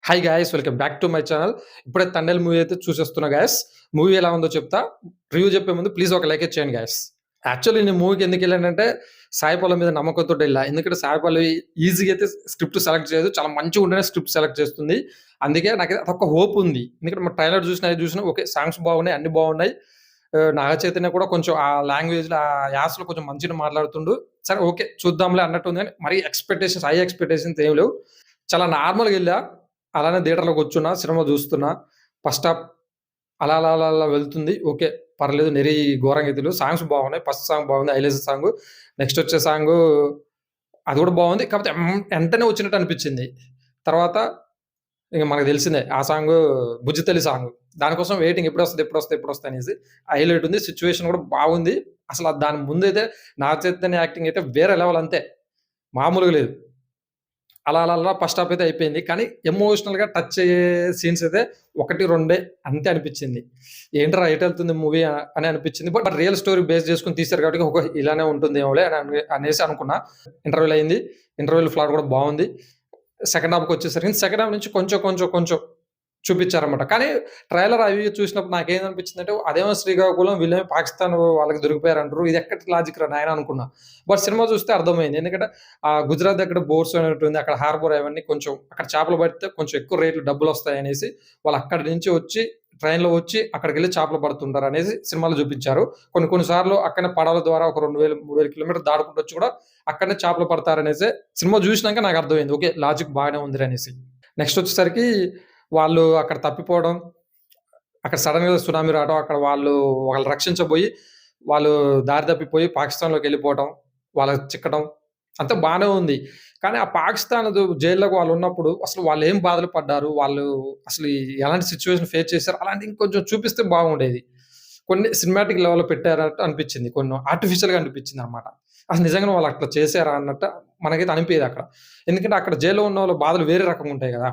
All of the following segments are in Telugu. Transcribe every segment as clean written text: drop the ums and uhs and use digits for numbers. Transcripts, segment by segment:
Hi guys! Welcome back to my channel. ఇప్పుడే 'తండేల్' మూవీ అయితే చూసేస్తున్నా గాయ్స్. మూవీ ఎలా ఉందో చెప్తా. రివ్యూ చెప్పే ముందు ప్లీజ్ ఒక లైక్ ఇచ్చేయండి గాయ్స్. యాక్చువల్లీ నేను మూవీకి ఎందుకెళ్ళానంటే, సాయి పల్లవి మీద నమ్మకంతోటి ఎళ్ళా. ఎందుకంటే సాయి పల్లవి ఈజీగా అయితే స్క్రిప్ట్ సెలెక్ట్ చేయదు. చాలా మంచిగుంటేనే స్క్రిప్ట్ సెలెక్ట్ చేస్తుంది. అందుకే నాకైతే అదొక హోప్ ఉంది. ఎందుకంటే మన ట్రైలర్ చూసినా, అది చూసినా ఓకే సాంగ్స్ బాగున్నాయి, అన్నీ బాగున్నాయి. నాగ చైతన్య కూడా కొంచెం ఆ లాంగ్వేజ్‌లో, ఆ యాసలో కొంచెం మంచిగానే మాట్లాడుతుండు. సరే ఓకే చూద్దాంలే అన్నట్టుంది గానీ, మరీ హై ఎక్స్‌పెక్టేషన్స్ ఏమి లేవు. చాలా నార్మల్‌గెళ్ళా. అలానే థియేటర్‌లో కూర్చున్నా, సినిమా చూస్తున్నా. ఫస్ట్ హాఫ్ అలా వెళ్తుంది. ఓకే. పర్లేదు మరీ ఘోరంగా అయితే లేవు. సాంగ్స్ బాగున్నాయి. ఫస్ట్ సాంగ్ బాగుంది. 'ఐలేస' సాంగు. నెక్స్ట్ వచ్చే సాంగు అది కూడా బాగుంది. కాకపోతే ఎంటనే వచ్చినట్టు అనిపించింది. తర్వాత ఇక మనకు తెలిసిందే. ఆ సాంగు 'బుజ్జి తల్లి' సాంగు. దానికోసం వెయిటింగ్ ఎప్పుడొస్తది అనేసి. హైలైట్ ఉంది. సిట్యుయేషన్ కూడా బాగుంది. అసల దాని ముందైతే నాగ చైతన్య యాక్టింగ్ అయితే వేరే లెవెల్ అంతే. మామూలుగా లేదు. అలా ఫస్ట్ హాఫ్ అయితే అయిపోయింది. కానీ ఎమోషనల్‌గా టచ్ అయ్యే సీన్స్ అయితే 1, 2 అంతే అనిపించింది. ఏంట్రా ఎటెళ్తుంది మూవీ అని అనిపించింది. బట్ రియల్ స్టోరీ బేస్ చేసుకొని తీశారు కాబట్టి ఓకే ఇలానే ఉంటుందేమోలే అనేసి అనుకున్నా. ఇంటర్వెల్ అయింది. ఇంటర్వెల్ ఫ్లాట్ కూడా బావుంది. సెకండ్ హాఫ్‌కొచ్చేసరికి సెకండ్ హాఫ్ నుంచి కొంచెం చూపిచ్చారన్నమాట. కానీ ట్రైలర్ అవి ఇవి చూసినప్పుడు నాకేమనిపించిందంటే అదేమో శ్రీకాకుళం వీళ్ళేమో పాకిస్తాన్ వాళ్ళకి దొరికిపోయారంటారు. ఇది ఎక్కడి లాజిక్ రా నాయనా అనుకున్నా. బట్ సినిమా చూస్తే అర్థమైంది. ఎందుకంటే గుజరాత్ దగ్గర బోట్స్ అనేటుంది. అక్కడ హార్బర్ అవన్నీ కొంచెం అక్కడ చేపలు పడితే కొంచెం ఎక్కువ రేట్లు డబ్బులొస్తాయనేసి వాళ్ళు అక్కడి నుంచి వచ్చి ట్రైన్‌లో వచ్చి అక్కడికెళ్ళి చేపలు పడుతుంటారనేసి సినిమాలో చూపించారు. కొన్ని సార్లు అక్కడనే పడవల ద్వారా ఒక 2000, 3000 కిలోమీటర్లు దాటుకుంటూ వచ్చి కూడా అక్కడనే చేపలు పడతారనేసి సినిమా చూసినాక నాకు అర్థమైంది. ఓకే. లాజిక్ బాగానే ఉందిరా అనేసి. నెక్స్ట్ వచ్చేసరికి వాళ్ళు అక్కడ తప్పిపోవడం, అక్కడ సడెన్‌గా సునామీ రావడం, అక్కడ వాళ్ళు ఒకళ్ళని రక్షించబోయి, వాళ్ళు దారి తప్పిపోయి పాకిస్తాన్‌లోకెళ్ళిపోవటం, వాళ్ళకి చిక్కటం అంతా బానే ఉంది. కానీ ఆ పాకిస్తాన్ జైల్లోకి వాళ్ళున్నప్పుడు అసలు వాళ్ళేం బాధలు పడ్డారు, వాళ్ళు అసలు ఎలాంటి సిట్యుయేషన్ ఫేస్ చేశారు, అలాంటివి ఇంకొంచెం చూపిస్తే బాగుండేది. కొన్ని సినిమాటిక్ లెవెల్‌లో పెట్టారన్నట్టు అనిపిచ్చింది. కొన్ని ఆర్టిఫిషియల్‌గా అనిపిచ్చిందనమాట. అసలు నిజంగానే వాళ్ళు అట్లా చేశారా అన్నట్టు మనకైతే అనిపియదక్కడ. ఎందుకంటే అక్కడ జైల్‌లో ఉన్నోళ్ళ బాధలు వేరే రకంగుంటాయి గదా!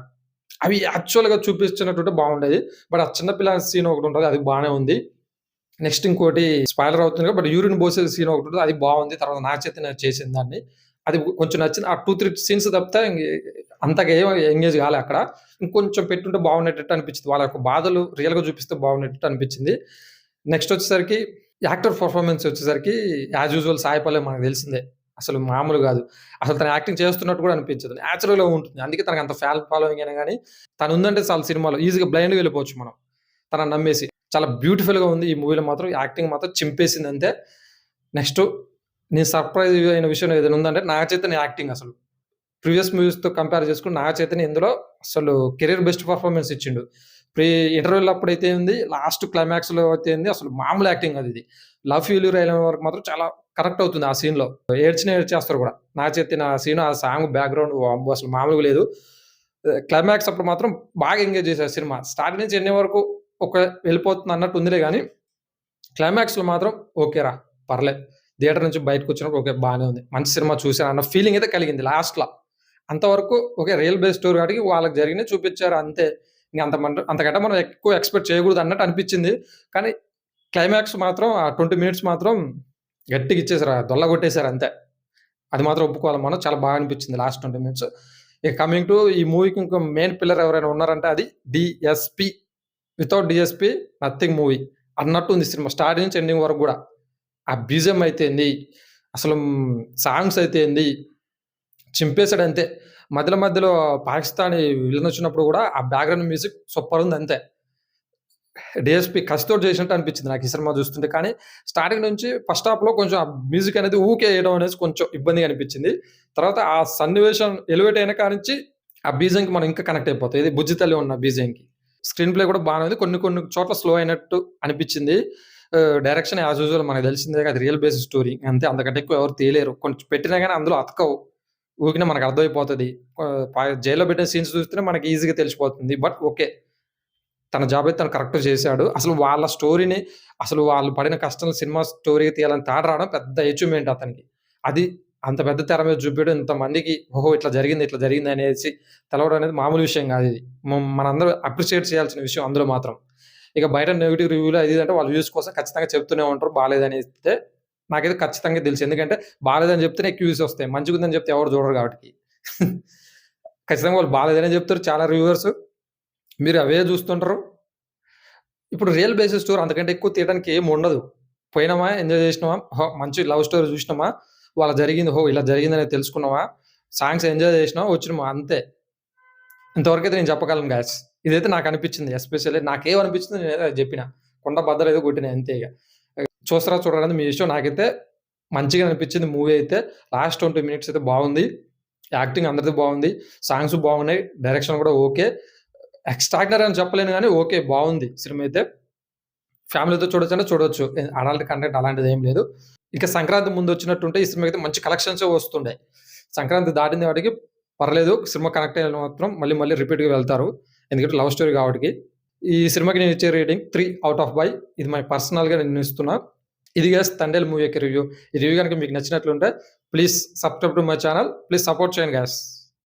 అవి యాక్చువల్‌గా చూపించినట్టుంటే బాగుండేది. బట్ ఆ చిన్న పిల్లల సీన్ ఒకటుంటది. అది బానే ఉంది. నెక్స్ట్ ఇంకోటి స్పాయిలర్ అవుతుంది బట్ యూరిన్ పోసే సీన్ ఒకటుంటది. అది బావుంది. తర్వాత నాగ చైతన్య చేసిన దాన్ని. అది కొంచెం నచ్చింది. ఆ 2, 3 సీన్స్ తప్పితే అంతగా ఏం ఎంగేజ్ కాలే అక్కడ. ఇంకొంచెం పెట్టుంటే బాగుండేటట్టు అనిపించింది. వాళ్ళ యొక్క బాధలు రియల్‌గా చూపిస్తే బాగుండేటట్టు అనిపించింది. నెక్స్ట్ వచ్చేసరికి యాక్టర్ పెర్ఫార్మన్స్ వచ్చేసరికి యాస్ యూజువల్ సాయి పల్లవి మనకు తెలిసిందే. అసలు మామూలు గాదు. అసలు తను యాక్టింగ్ చేస్తున్నట్టు కూడా అనిపించదు. నేచురల్‌గా ఉంటుంది. అందుకే తనకంత ఫ్యాన్ ఫాలోయింగ్ అయినా గాని, తనుందంటే చాలు సినిమాలో ఈజీగా బ్లైండ్‌గా వెళ్ళిపోవచ్చు మనం. తనని నమ్మేసి. చాలా బ్యూటిఫుల్‌గా ఉంది. ఈ మూవీలో మాత్రం యాక్టింగ్ మాత్రం చింపేసిందంతే. నెక్స్ట్ నేను సర్ప్రైజ్ అయిన విషయం ఏదైనా ఉందంటే నాగ చైతన్య యాక్టింగ్ అసలు. ప్రీవియస్ మూవీస్‌తో కంపేర్ చేసుకుంటే నాగ చైతన్య ఇందులో అసలు కెరియర్ బెస్ట్ పెర్ఫార్మన్స్ ఇచ్చిండు. ప్రీ ఇంటర్వెల్ అప్పుడైతే ఏంది, లాస్ట్ క్లైమాక్స్‌లో అయితే ఏంది అసలు మామూలు యాక్టింగ్ కాదు ఇది. లవ్ ఫెయిల్యూర్ అయిన వరకు మాత్రం చాలా కరెక్ట్ అవుతుంది ఆ సీన్‌లో. ఏడ్చేస్తారు కూడా. నాగ చైతన్య ఆ సీన్, ఆ సాంగ్ బ్యాక్‌గ్రౌండ్ వామ్మో! అసలు మామూలుగా లేదు. క్లైమాక్స్ అప్పుడు మాత్రం బాగా ఎంగేజ్ చేశారు సినిమా. స్టార్టింగ్ నుంచి ఎండింగ్ వరకు ఒక వెళ్ళిపోతుంది అన్నట్టు ఉందిలే గానీ, క్లైమాక్స్‌లో మాత్రం ఓకేరా పర్లేదు. థియేటర్ నుంచి బయటకొచ్చినప్పుడు ఓకే. బానే ఉంది. మంచి సినిమా చూసాను అన్న ఫీలింగ్ అయితే కలిగింది లాస్ట్‌ల. అంతవరకు ఓకే. రియల్ బేస్ స్టోరీ కాబట్టి వాళ్ళకి జరిగినయి చూపిచ్చారు అంతే. ఇంక అంతకంటే మనం ఎక్కువ ఎక్స్‌పెక్ట్ చేయకూడదు అన్నట్టు అనిపిచ్చింది. కానీ క్లైమాక్స్ మాత్రం ఆ 20 మినిట్స్ మాత్రం గట్టిగా ఇచ్చేసారు. దొల్లగొట్టేసారు అంతే. అది మాత్రం ఒప్పుకోవాలి మనం. చాలా బాగా అనిపిచ్చింది లాస్ట్ 20 మినిట్స్. ఇక కమింగ్ టు ఈ మూవీకి ఇంకో మెయిన్ పిల్లర్ ఎవరైనా ఉన్నారంటే అది DSP. Without DSP nothing movie అన్నట్టుంది సినిమా. స్టార్టింగ్ నుంచి ఎండింగ్ వరకు గూడా. ఆ బీజీఎం అయితే ఏంది, అసలు సాంగ్స్ అయితే ఏంది, చింపేసాడంతే. మధ్యలో పాకిస్తానీ విలన్ వచ్చినప్పుడు గూడా ఆ బ్యాక్‌గ్రౌండ్ మ్యూజిక్ సూపరుంది అంతే. డీఎస్‌పీ కసితోటి చేసినట్టు అనిపించింది నాకు ఈ సినిమా చూస్తుంటే. కానీ స్టార్టింగ్ నుంచి ఫస్ట్ హాఫ్‌లో కొంచెం ఆ మ్యూజిక్ అనేది ఊకే ఎయడం అనేసి కొంచెం ఇబ్బందిగా అనిపించింది. తర్వాత ఆ సన్నివేశం ఎలివేట్ అయిన కాడ్నుంచి ఆ బీజీఎంకి మనం ఇంకా కనెక్ట్ అయిపోతాం. ఏది 'బుజ్జి తల్లి' ఉన్న బీజీఎంకి. స్క్రీన్ ప్లే కూడా బానే ఉంది. కొన్ని చోట్ల స్లో అయినట్టు అనిపించింది. డైరెక్షన్ యాస్ యూజువల్ మనకు తెలిసిందేగా అది రియల్ బేస్డ్ స్టోరీ. అంతే అంతకంటే ఎక్కువ ఎవరు తీయలేరు. కొంచెం పెట్టినా గాని అందులో అతకవు. ఊరికనే మనకు అర్థమైపోతది. జైల్‌లో పెట్టిన సీన్స్ చూస్తేనే మనకి ఈజీగా తెలిసిపోతుంది. But okay. తన జాబ్ అయితే తను కరెక్ట్‌గా చేశాడు. అసలు వాళ్ళ స్టోరీని అసలు వాళ్ళు పడిన కష్టం సినిమా స్టోరీ తీయాలని థాట్ రావడం పెద్ద అచీవ్‌మెంట్ అతనికి. అది అంత పెద్ద తెర మీద చూపియడం ఇంతమందికి ఓహో! ఇట్లా జరిగింది అనేసి తెలవడం అనేది మామూలు విషయం కాదిది. మనందరం అప్రిషియేట్ చేయాల్సిన విషయం అందులో మాత్రం. ఇక బయట నెగెటివ్ రివ్యూలు అది ఇది అంటే వాళ్ళ వ్యూస్ కోసం ఖచ్చితంగా చెప్తూనే ఉంటారు. బాలేదనైతే నాకైతే ఖచ్చితంగా తెలుసు. ఎందుకంటే బాలేదని చెప్తేనే ఎక్కువ వ్యూస్ వస్తాయి. మంచిగుందని చెప్తే ఎవరు చూడరు కాబట్టి. ఖచ్చితంగా వాళ్ళు బాలేదనే చెప్తారు చాలా రివ్యూవర్స్. మీరు అవే జూస్తుంటరు. ఇప్పుడు రియల్ బేసిస్ స్టోరీ అంతకంటే ఎక్కువ తీయడానికి ఏముండదు. పోయినామా, ఎంజాయ్ జేసినామా, మంచి లవ్ స్టోరీ జూసినామా, వాళ్ళ జరిగింది, ఇలా జరిగిందని తెలుసుకున్నామా, సాంగ్స్ ఎంజాయ్ జేసినామా, వచ్చినమా అంతే. ఇంతవరకైతే నేను చెప్పగలను గాయ్స్. ఇదైతే నాకనిపిచ్చింది. ఎస్పెషల్లీ నాకేమనిపిచ్చిందో నేనదే జెప్పిన. కుండ బద్దలైతే కొట్టిన అంతే ఇగ. చూస్తారా చూడరా అనేది మీ ఇష్టం. నాకైతే మంచిగా అనిపిచ్చింది మూవీ అయితే. లాస్ట్ 20 మినిట్స్ అయితే బాగుంది. యాక్టింగ్ అందరిది బాగుంది. సాంగ్స్ బాగున్నాయి. డైరెక్షన్ గూడా ఓకే. ఎక్స్‌ట్రార్డినరీ అని చెప్పలేను గానీ ఓకే. బావుంది సినిమా అయితే. ఫ్యామిలీతో చూడొచ్చంటే చూడొచ్చు. అడల్ట్ కంటెంట్ అలాంటిదేం లేదు. ఇక సంక్రాంతి ముందొచ్చినట్టుంటే ఈ సినిమాకైతే మంచి కలెక్షన్సే వస్తుండే. సంక్రాంతి దాటిన వాటికి పర్లేదు. సినిమా కనెక్ట్ అయిన మాత్రం మళ్ళీ మళ్ళీ రిపీట్‌గా వెళ్తారు. ఎందుకంటే లవ్ స్టోరీ గాబట్టికి. ఈ సినిమాకి నేనిచ్చే రేటింగ్ 3 ఔట్ ఆఫ్ 5. ఇది మై పర్సనల్‌గా నేనిస్తున్నా. ఇది గైస్ 'తండేల్' మూవీ యొక్క రివ్యూ. ఈ రివ్యూ గనుక మీకు నచ్చినట్లుంటే please subscribe to my channel. Please support చేయండి గైస్.